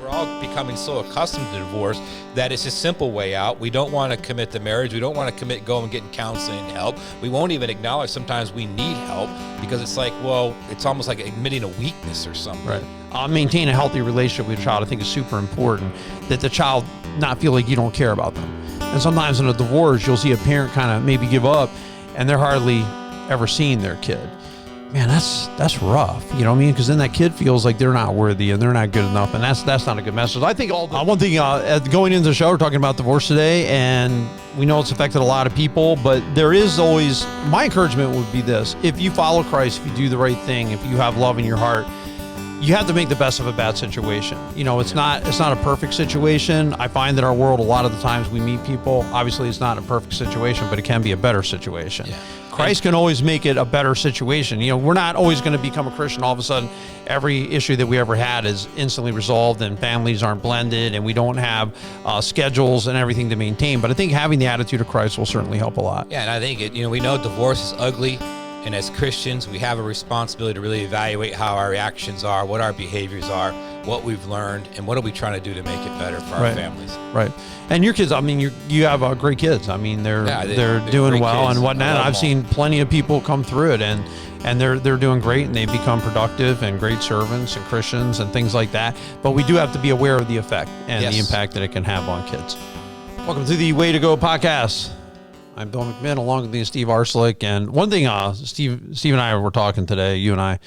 we're all becoming so accustomed to divorce that it's a simple way out. We don't want to commit to marriage. We don't want to commit going and getting counseling and help. We won't even acknowledge sometimes we need help because it's like, well, it's almost like admitting a weakness or something. Right. Maintain a healthy relationship with your child, I think, is super important, that the child not feel like you don't care about them. And sometimes in a divorce, you'll see a parent kind of maybe give up and they're hardly ever seeing their kid. Man, that's rough. You know what I mean? Because then that kid feels like they're not worthy and they're not good enough, and that's not a good message. I think one thing going into the show, we're talking about divorce today, and we know it's affected a lot of people, but there is always, my encouragement would be this: if you follow Christ, if you do the right thing, if you have love in your heart, you have to make the best of a bad situation. You know, it's not a perfect situation. I find that our world, a lot of the times we meet people, obviously it's not a perfect situation, but it can be a better situation. Yeah. Christ can always make it a better situation. You know, we're not always going to become a Christian. All of a sudden, every issue that we ever had is instantly resolved and families aren't blended and we don't have schedules and everything to maintain. But I think having the attitude of Christ will certainly help a lot. Yeah, and I think, we know divorce is ugly. And as Christians, we have a responsibility to really evaluate how our reactions are, what our behaviors are, what we've learned, and what are we trying to do to make it better for our families. Right. And your kids, I mean, you have great kids. I mean, they're doing well and whatnot. I've seen plenty of people come through it, and they're doing great, and they've become productive and great servants and Christians and things like that. But we do have to be aware of the effect and the impact that it can have on kids. Welcome to the Way to Go podcast. I'm Bill McMinn, along with me, Steve Arsulic. And one thing, Steve and I were talking today, you and I,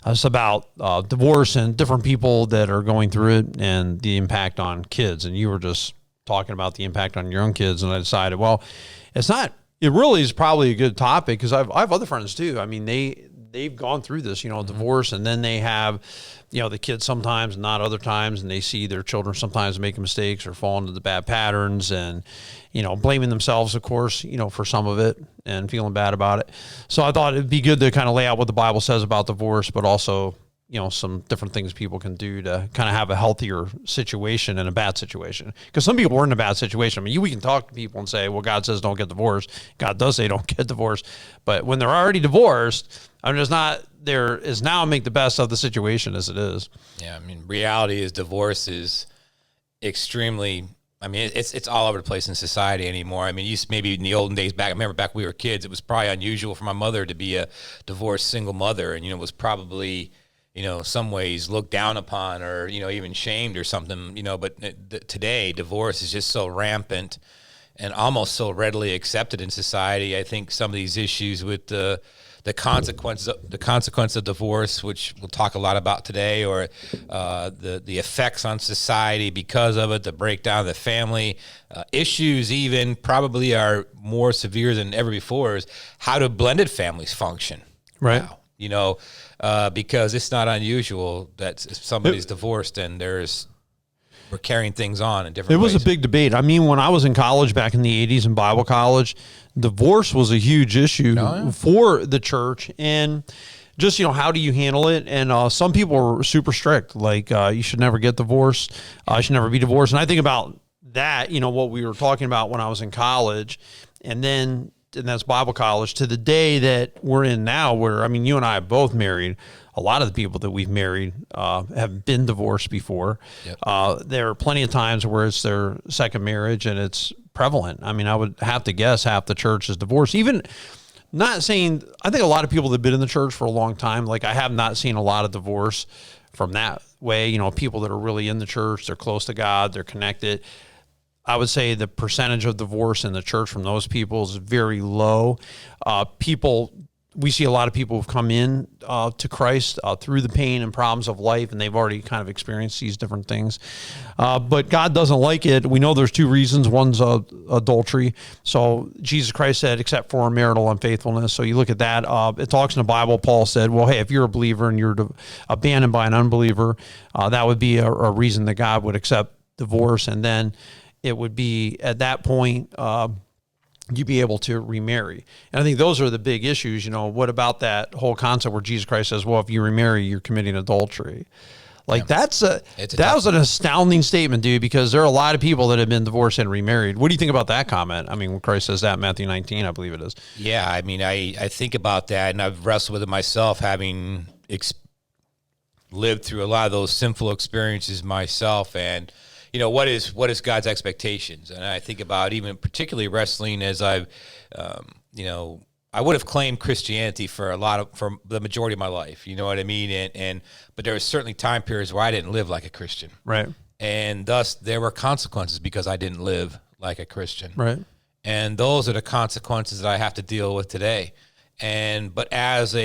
it's about divorce and different people that are going through it and the impact on kids. And you were just talking about the impact on your own kids. And I decided, well, it really is probably a good topic because I have other friends too. I mean, they've gone through this, divorce, and then they have, the kids sometimes, not other times, and they see their children sometimes making mistakes or fall into the bad patterns and, blaming themselves, of course, for some of it and feeling bad about it. So I thought it'd be good to kind of lay out what the Bible says about divorce, but also, some different things people can do to kind of have a healthier situation in a bad situation. Because some people are in a bad situation. I mean, we can talk to people and say, well, God says don't get divorced. God does say don't get divorced. But when they're already divorced, there is now make the best of the situation as it is. Yeah, I mean, reality is divorce is extremely, it's all over the place in society anymore. I mean, maybe in the olden days back, I remember back when we were kids, it was probably unusual for my mother to be a divorced single mother. And, it was probably, some ways looked down upon or, even shamed or something, but today divorce is just so rampant and almost so readily accepted in society. I think some of these issues with the consequence of divorce, which we'll talk a lot about today, or the effects on society because of it, the breakdown of the family, issues even probably are more severe than ever before is how do blended families function? Right. Now, because it's not unusual that if somebody's divorced and we're carrying things on in different ways. It was a big debate. I mean, when I was in college back in the 80s in Bible college, divorce was a huge issue for the church. And just, how do you handle it? And some people were super strict, like you should never get divorced. You should never be divorced. And I think about that, what we were talking about when I was in college. And that's Bible college to the day that we're in now where, you and I are both married. A lot of the people that we've married have been divorced before. Yep. There are plenty of times where it's their second marriage and it's prevalent. I would have to guess half the church is divorced. Even not saying, I think a lot of people that have been in the church for a long time, like I have not seen a lot of divorce from that way. People that are really in the church, they're close to God, they're connected. I would say the percentage of divorce in the church from those people is very low. We see a lot of people who've come in to Christ through the pain and problems of life, and they've already kind of experienced these different things. But God doesn't like it. We know there's two reasons. One's adultery. So Jesus Christ said, except for marital unfaithfulness. So you look at that. It talks in the Bible. Paul said, well, hey, if you're a believer and you're abandoned by an unbeliever, that would be a reason that God would accept divorce. And then it would be at that point, you'd be able to remarry. And I think those are the big issues. What about that whole concept where Jesus Christ says, well, if you remarry, you're committing adultery. That was an astounding statement, dude, because there are a lot of people that have been divorced and remarried. What do you think about that comment? When Christ says that, Matthew 19, I believe it is. Yeah, I think about that, and I've wrestled with it myself, having lived through a lot of those sinful experiences myself, and what is God's expectations? And I think about even particularly wrestling as I've, I would have claimed Christianity for the majority of my life. You know what I mean? But there were certainly time periods where I didn't live like a Christian, right? And thus there were consequences because I didn't live like a Christian, right? And those are the consequences that I have to deal with today. But as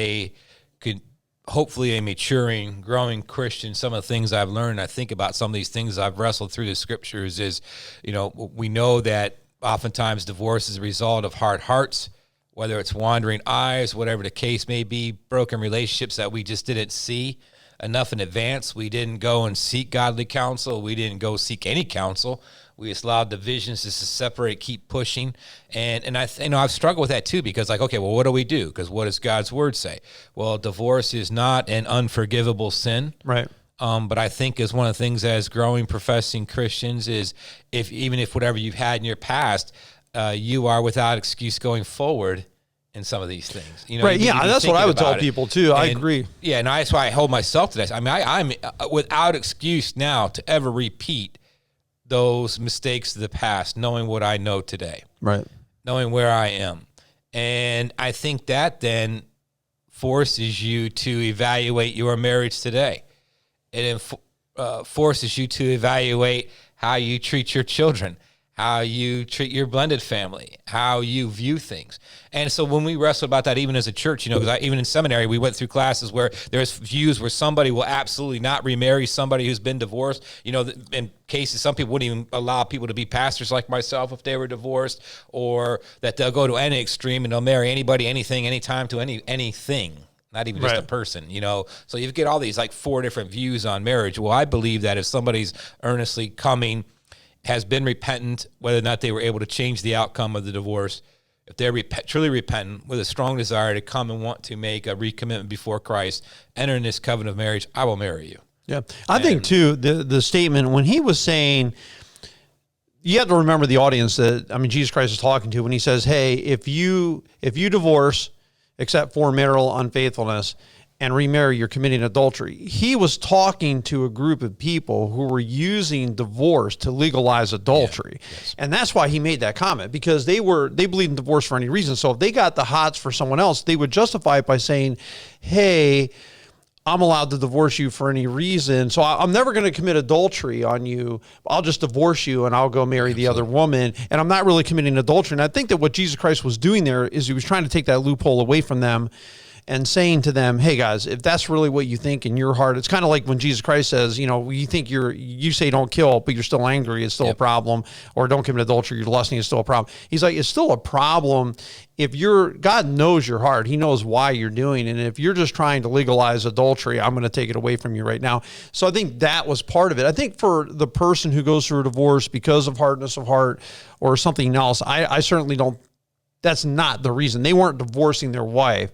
hopefully a maturing, growing Christian, some of the things I've learned, I think about some of these things I've wrestled through the scriptures is, we know that oftentimes divorce is a result of hard hearts, whether it's wandering eyes, whatever the case may be, broken relationships that we just didn't see enough in advance. We didn't go and seek godly counsel. We didn't go seek any counsel. We just allowed divisions just to separate, keep pushing. And I've struggled with that too, because okay, well, what do we do? Because what does God's word say? Well, divorce is not an unforgivable sin. Right. But I think is one of the things as growing professing Christians is even if whatever you've had in your past, you are without excuse going forward in some of these things. Right. Yeah. That's what I would tell people too. I agree. Yeah. And that's why I hold myself to that. I mean, I'm without excuse now to ever repeat those mistakes of the past, knowing what I know today, right? Knowing where I am. And I think that then forces you to evaluate your marriage today. It forces you to evaluate how you treat your children, how you treat your blended family, how you view things. And so when we wrestle about that, even as a church, because even in seminary, we went through classes where there's views where somebody will absolutely not remarry somebody who's been divorced. In cases, some people wouldn't even allow people to be pastors like myself if they were divorced, or that they'll go to any extreme and they'll marry anybody, anything, anytime to anything. Not even just a person, So you get all these 4 different views on marriage. Well, I believe that if somebody's earnestly coming, has been repentant, whether or not they were able to change the outcome of the divorce, if they're truly repentant with a strong desire to come and want to make a recommitment before Christ, enter in this covenant of marriage, I will marry you. Yeah. I think too, the statement when he was saying, you have to remember the audience that, Jesus Christ is talking to when he says, hey, if you divorce except for marital unfaithfulness and remarry, you're committing adultery. He was talking to a group of people who were using divorce to legalize adultery. Yeah, yes. And that's why he made that comment, because they believed in divorce for any reason. So if they got the hots for someone else, they would justify it by saying, hey, I'm allowed to divorce you for any reason. So I'm never going to commit adultery on you. I'll just divorce you and I'll go marry the other woman. And I'm not really committing adultery. And I think that what Jesus Christ was doing there is he was trying to take that loophole away from them and saying to them, hey guys, if that's really what you think in your heart, it's kind of like when Jesus Christ says, you think you say don't kill, but you're still angry, it's still a problem, or don't commit adultery, you're lusting, it's still a problem. He's like, it's still a problem if God knows your heart, he knows why you're doing it. And if you're just trying to legalize adultery, I'm going to take it away from you right now. So I think that was part of it. I think for the person who goes through a divorce because of hardness of heart or something else, I certainly don't, that's not the reason. They weren't divorcing their wife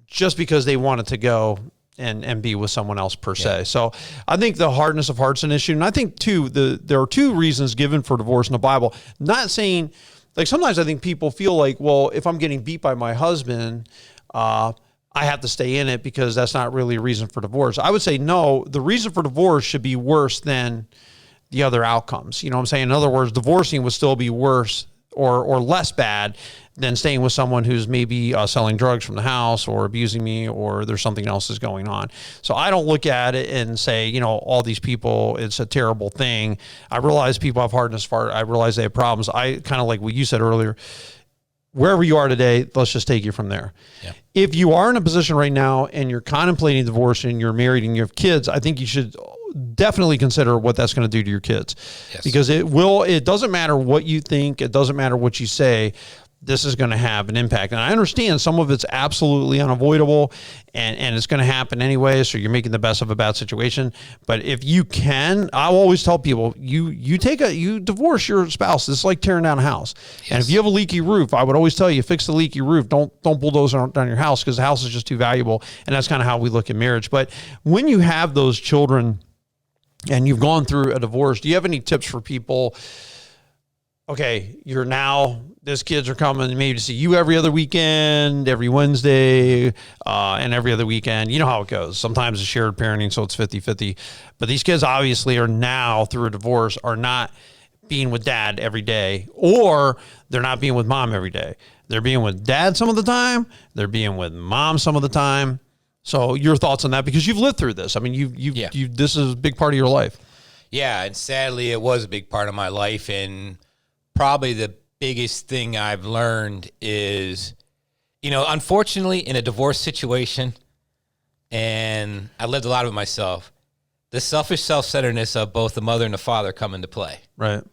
just because they wanted to go and be with someone else per se. So I think the hardness of heart's an issue. And I think too, there are 2 reasons given for divorce in the Bible. Not saying, sometimes I think people feel like, well, if I'm getting beat by my husband, I have to stay in it because that's not really a reason for divorce. I would say no, the reason for divorce should be worse than the other outcomes. You know what I'm saying? In other words, divorcing would still be worse or less bad than staying with someone who's maybe selling drugs from the house or abusing me, or there's something else is going on. So I don't look at it and say, all these people, it's a terrible thing. I realize people have hardness of heart. I realize they have problems. I kind of like what you said earlier, wherever you are today, let's just take you from there. Yeah. If you are in a position right now and you're contemplating divorce and you're married and you have kids, I think you should definitely consider what that's going to do to your kids. Yes. Because it doesn't matter what you think. It doesn't matter what you say. This is going to have an impact. And I understand some of it's absolutely unavoidable and it's going to happen anyway. So you're making the best of a bad situation. But if you can, I'll always tell people, you divorce your spouse. It's like tearing down a house. Yes. And if you have a leaky roof, I would always tell you, fix the leaky roof. Don't bulldoze down your house, because the house is just too valuable. And that's kind of how we look at marriage. But when you have those children and you've gone through a divorce, do you have any tips for people okay, these kids are coming maybe to see you every other weekend, every Wednesday, and every other weekend. You know how it goes. Sometimes it's shared parenting, so it's 50-50. But these kids obviously are now, through a divorce, are not being with dad every day, or they're not being with mom every day. They're being with dad some of the time. They're being with mom some of the time. So your thoughts on that, because you've lived through this. I mean, this is a big part of your life. Yeah, and sadly, it was a big part of my life, and probably the biggest thing I've learned is, unfortunately, in a divorce situation, and I lived a lot of it myself, the selfish self-centeredness of both the mother and the father come into play. Right.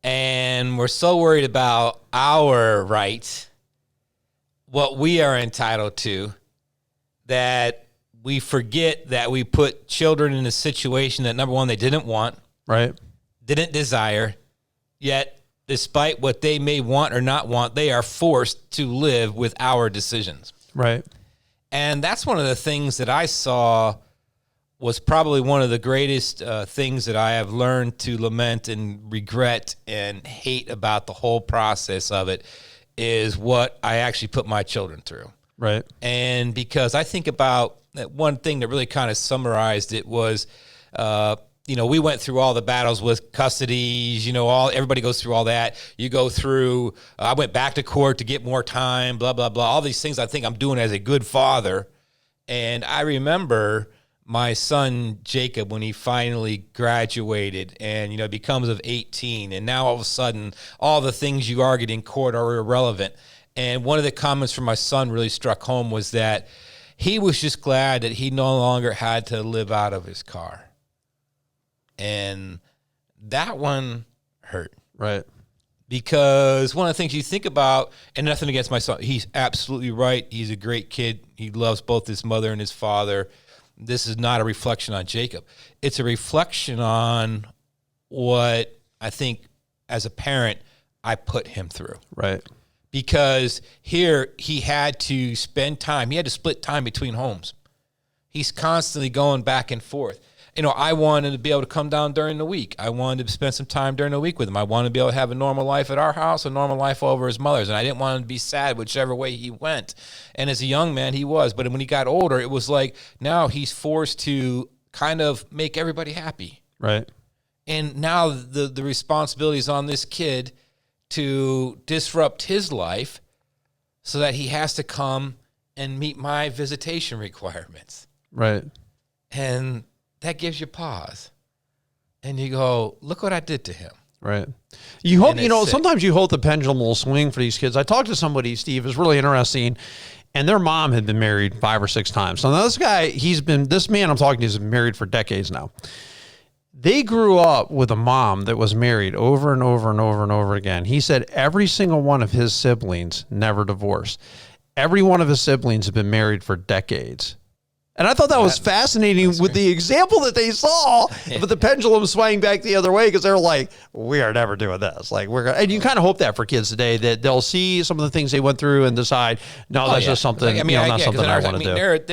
And we're so worried about our rights, what we are entitled to, that we forget that we put children in a situation that, number one, they didn't want, right, didn't desire, yet despite what they may want or not want, they are forced to live with our decisions. Right. And that's one of the things that I saw was probably one of the greatest things that I have learned to lament and regret and hate about the whole process of it, is what I actually put my children through. Right. And because I think about that, one thing that really kind of summarized it was, we went through all the battles with custodies, everybody goes through all that. You go through, I went back to court to get more time, blah, blah, blah. All these things I think I'm doing as a good father. And I remember my son, Jacob, when he finally graduated and, becomes of 18. And now all of a sudden, all the things you argued in court are irrelevant. And one of the comments from my son really struck home was that he was just glad that he no longer had to live out of his car. And that one hurt. Right. Because one of the things you think about, and nothing against my son, he's absolutely right. He's a great kid. He loves both his mother and his father. This is not a reflection on Jacob. It's a reflection on what I think as a parent I put him through. Right. Because here he had to spend time. He had to split time between homes. He's constantly going back and forth. I wanted to be able to come down during the week. I wanted to spend some time during the week with him. I wanted to be able to have a normal life at our house, a normal life over his mother's. And I didn't want him to be sad whichever way he went. And as a young man, he was. But when he got older, it was like now he's forced to kind of make everybody happy. Right. And now the responsibility is on this kid to disrupt his life so that he has to come and meet my visitation requirements. Right. And that gives you pause. And you go, look what I did to him. Right. You hope, sometimes you hope the pendulum will swing for these kids. I talked to somebody, Steve, it was really interesting, and their mom had been married 5 or 6 times. So now this guy, this man I'm talking to has been married for decades now. They grew up with a mom that was married over and over and over and over again. He said every single one of his siblings never divorced. Every one of his siblings had been married for decades. And I thought that was fascinating with the example that they saw, but the pendulum swang back the other way because they're like, we are never doing this. Like and you kind of hope that for kids today, that they'll see some of the things they went through and decide, no, that's just something, not something I want to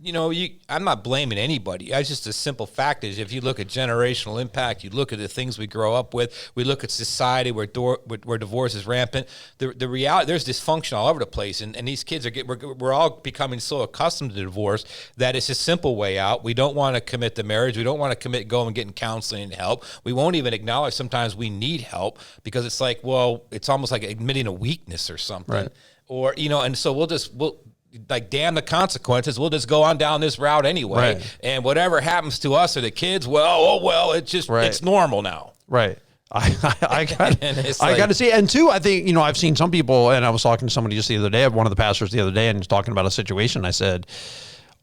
do. I'm not blaming anybody. It's just a simple fact is if you look at generational impact, you look at the things we grow up with, we look at society where divorce is rampant. The reality, there's dysfunction all over the place, and these kids we're all becoming so accustomed to divorce that it's a simple way out. We don't want to commit to marriage. We don't want to go and get counseling and help. We won't even acknowledge sometimes we need help because it's like, well, it's almost like admitting a weakness or something. Right. Or, and so we'll damn the consequences. We'll just go on down this route anyway. Right. And whatever happens to us or the kids, it's just, it's normal now. Right. I got to see. And two, I think, I've seen some people, and I was talking to somebody just the other day, one of the pastors the other day, and he was talking about a situation. I said,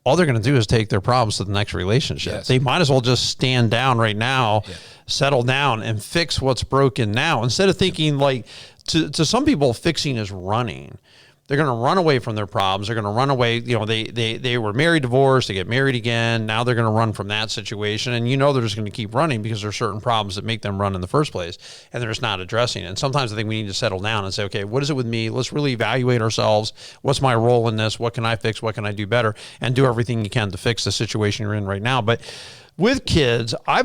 all they're going to do is take their problems to the next relationship. Yes. They might as well just stand down right now, settle down, and fix what's broken now. Instead of thinking like, to some people, fixing is running. They're going to run away from their problems. They're going to run away. They were married, divorced, they get married again. Now they're going to run from that situation. And they're just going to keep running because there's certain problems that make them run in the first place. And they're just not addressing it. And sometimes I think we need to settle down and say, okay, what is it with me? Let's really evaluate ourselves. What's my role in this? What can I fix? What can I do better? And do everything you can to fix the situation you're in right now. But with kids, I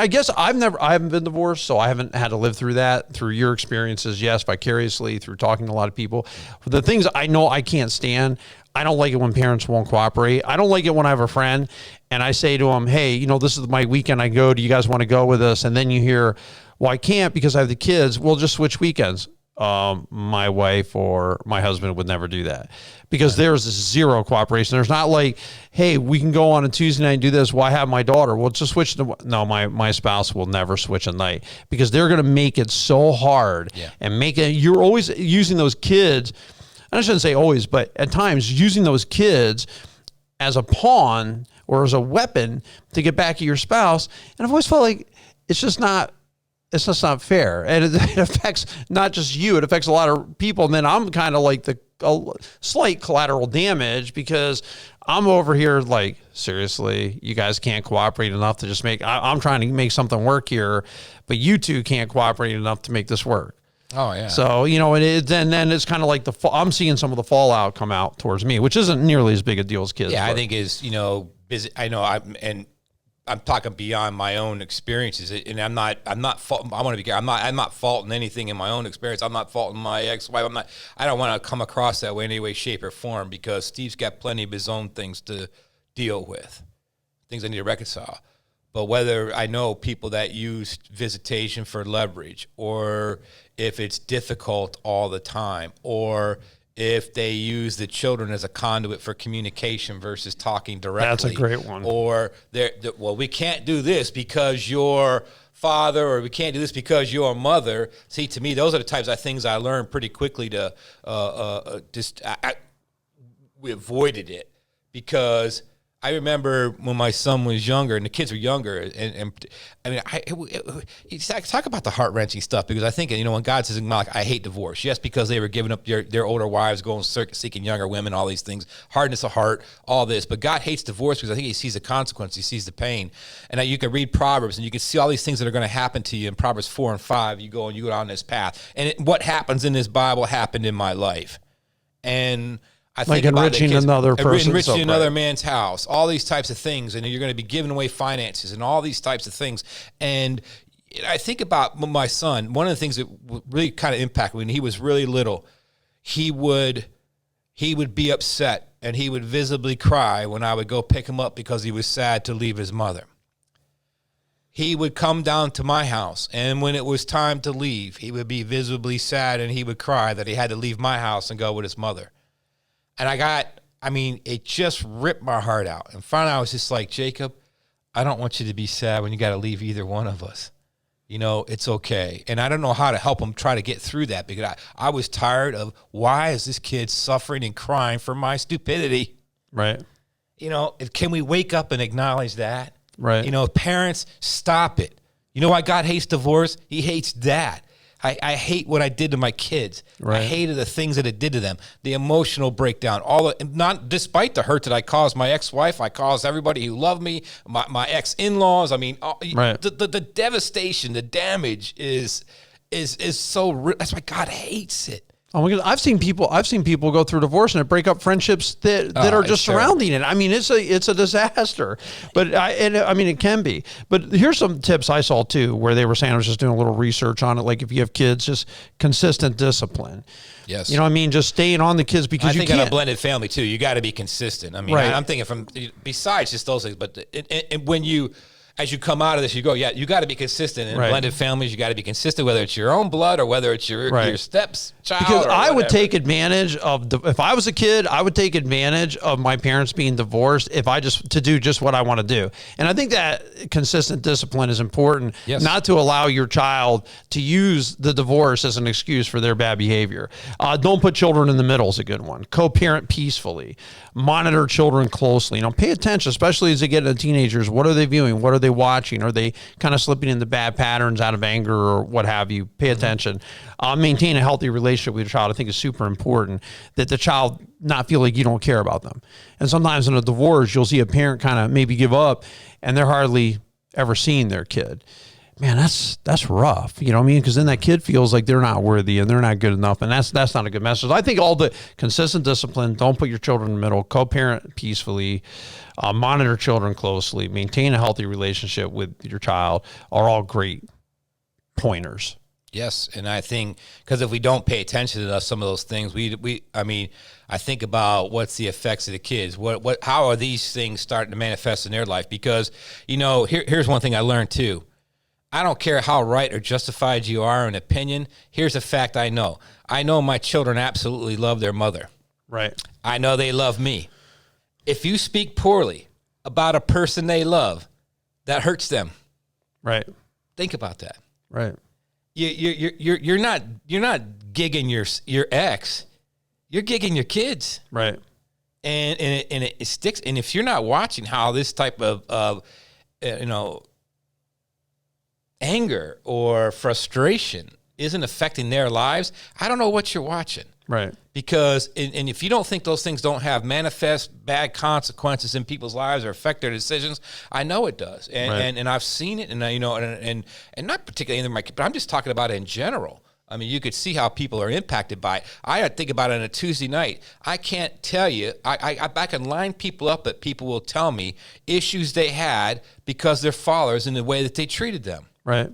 guess I haven't been divorced, so I haven't had to live through that. Through your experiences, yes, vicariously, through talking to a lot of people. The things I know I can't stand, I don't like it when parents won't cooperate. I don't like it when I have a friend and I say to them, hey, this is my weekend I go. Do you guys want to go with us? And then you hear, well, I can't because I have the kids. We'll just switch weekends. My wife or my husband would never do that because there's zero cooperation. There's not like, hey, we can go on a Tuesday night and do this. Well, I have my daughter. We'll just switch. No, my spouse will never switch a night because they're going to make it so hard and make it. You're always using those kids. And I shouldn't say always, but at times using those kids as a pawn or as a weapon to get back at your spouse. And I've always felt like it's just not fair. And it affects not just you, it affects a lot of people. And then I'm kind of like a slight collateral damage because I'm over here like, seriously, you guys can't cooperate enough to just I'm trying to make something work here, but you two can't cooperate enough to make this work. Oh yeah. So, then it's kind of like I'm seeing some of the fallout come out towards me, which isn't nearly as big a deal as kids. Yeah, I think is, busy. I know I'm talking beyond my own experiences, and I'm not faulting anything in my own experience. I'm not faulting my ex-wife. I don't want to come across that way in any way, shape, or form because Steve's got plenty of his own things to deal with, things I need to reconcile. But whether I know people that use visitation for leverage, or if it's difficult all the time, or if they use the children as a conduit for communication versus talking directly. That's a great one. Or, we can't do this because your father, or we can't do this because your mother. See, to me, those are the types of things I learned pretty quickly to we avoided it because I remember when my son was younger and the kids were younger, and I mean, talk about the heart-wrenching stuff because I think, when God says, I hate divorce, yes, because they were giving up their older wives, going seeking younger women, all these things, hardness of heart, all this, but God hates divorce because I think he sees the consequence, he sees the pain, and you can read Proverbs and you can see all these things that are going to happen to you in Proverbs 4 and 5, you go down this path, and what happens in this Bible happened in my life, and I think enriching another person, enriching another man's house, all these types of things, and you're going to be giving away finances and all these types of things. And I think about my son. One of the things that really kind of impacted me when he was really little, he would be upset and he would visibly cry when I would go pick him up because he was sad to leave his mother. He would come down to my house, and when it was time to leave, he would be visibly sad and he would cry that he had to leave my house and go with his mother. And it just ripped my heart out. And finally, I was just like, Jacob, I don't want you to be sad when you got to leave either one of us. It's okay. And I don't know how to help him try to get through that because I was tired of why is this kid suffering and crying for my stupidity? Right. Can we wake up and acknowledge that? Right. Parents, stop it. You know why God hates divorce? He hates that. I hate what I did to my kids. Right. I hated the things that it did to them, the emotional breakdown, not despite the hurt that I caused my ex-wife, I caused everybody who loved me, my ex-in-laws. The devastation, the damage is so real. That's why God hates it. Oh my God! I've seen people go through divorce and break up friendships that are just surrounding it. It's a disaster. But it can be. But here's some tips I saw too, where they were saying, I was just doing a little research on it. Like if you have kids, just consistent discipline. Yes. Just staying on the kids because I think in a blended family too, you got to be consistent. Right. I'm thinking besides just those things, but when you. As you come out of this, you go, you got to be consistent. In blended families, you got to be consistent, whether it's your own blood or whether it's your step's child. Because I would take advantage of, if I was a kid, I would take advantage of my parents being divorced to do just what I want to do. And I think that consistent discipline is important, not to allow your child to use the divorce as an excuse for their bad behavior. Don't put children in the middle is a good one. Co-parent peacefully. Monitor children closely. Pay attention, especially as they get into teenagers. What are they viewing? What are they watching? Are they kind of slipping into bad patterns out of anger or what have you? Pay attention. Maintain a healthy relationship with your child. I think is super important that the child not feel like you don't care about them. And sometimes in a divorce, you'll see a parent kind of maybe give up and they're hardly ever seeing their kid. man, that's rough. You know what I mean? Because then that kid feels like they're not worthy and they're not good enough, and that's not a good message. I think all the consistent discipline, don't put your children in the middle, co-parent peacefully, monitor children closely, maintain a healthy relationship with your child are all great pointers. Yes, and I think because if we don't pay attention to some of those things, I think about what's the effects of the kids. How are these things starting to manifest in their life? Because here's one thing I learned too. I don't care how right or justified you are in opinion. Here's a fact I know. I know my children absolutely love their mother. Right. I know they love me. If you speak poorly about a person they love, that hurts them. Right. Think about that. Right. You're not gigging your ex, you're gigging your kids, right? And it sticks. And if you're not watching how this type of anger or frustration isn't affecting their lives, I don't know what you're watching, right? Because and if you don't think those things don't have manifest bad consequences in people's lives or affect their decisions, I know it does, and I've seen it, and and not particularly in my, but I'm just talking about it in general. I mean, you could see how people are impacted by it. I think about it on a Tuesday night. I can't tell you. I can line people up that people will tell me issues they had because they're fathers in the way that they treated them. Right.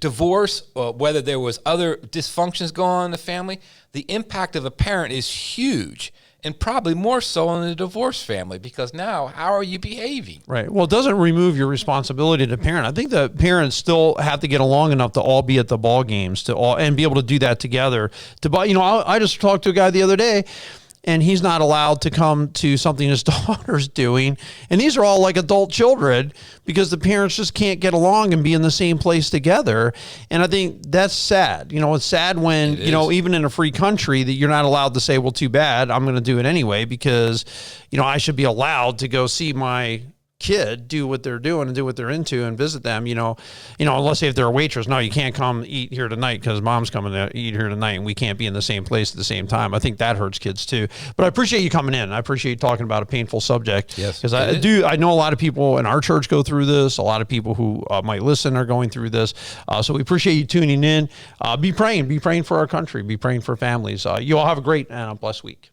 Divorce, whether there was other dysfunctions going on in the family, the impact of a parent is huge, and probably more so in the divorced family, because now how are you behaving? Right. Well, it doesn't remove your responsibility to parent. I think the parents still have to get along enough to all be at the ball games and be able to do that together. I just talked to a guy the other day, and he's not allowed to come to something his daughter's doing. And these are all like adult children because the parents just can't get along and be in the same place together. And I think that's sad. It's sad when, even in a free country that you're not allowed to say, well, too bad, I'm going to do it anyway because, I should be allowed to go see my kid do what they're doing and do what they're into and visit them, unless if they're a waitress. No, you can't come eat here tonight because mom's coming to eat here tonight and we can't be in the same place at the same time. I think that hurts kids too. But I appreciate you coming in. I appreciate you talking about a painful subject. Yes, because I know a lot of people in our church go through this. A lot of people who might listen are going through this. So we appreciate you tuning in. Be praying for our country. Be praying for families. You all have a great and a blessed week.